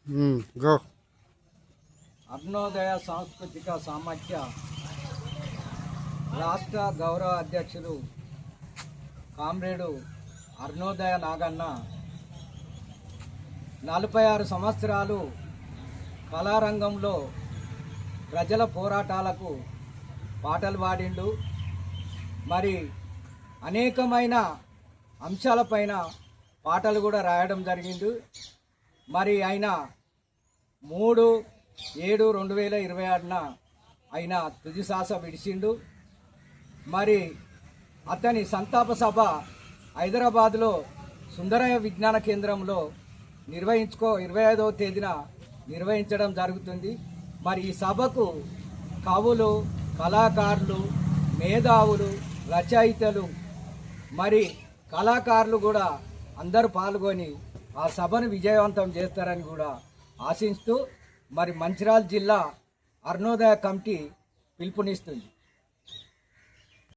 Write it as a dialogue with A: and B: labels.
A: Go.
B: Arunodaya సాంస్కృతిక సమాఖ్య రాష్ట్ర గౌరవ అధ్యక్షులు కామ్రేడు అరుణోదయ నాగన్న 46 సంవత్సరాలు కళారంగంలో ప్రజల పోరాటాలకు పాటలు పాడిండు. మరి అనేకమైన అంశాలపైన పాటలు కూడా రాయడం జరిగింది. మరి ఆయన 3/7/2026న ఆయన తుది శ్వాస విడిచిండు. మరి అతని సంతాప సభ హైదరాబాద్లో సుందరయ్య విజ్ఞాన కేంద్రంలో 25వ తేదీన నిర్వహించడం జరుగుతుంది. మరి ఈ సభకు కవులు, కళాకారులు, మేధావులు, రచయితలు, మరి కళాకారులు కూడా అందరూ పాల్గొని ఆ సభను విజయవంతం చేస్తారని కూడా ఆశిస్తూ మరి మంచిర్యాల జిల్లా అరుణోదయ కమిటీ పిలుపునిస్తుంది.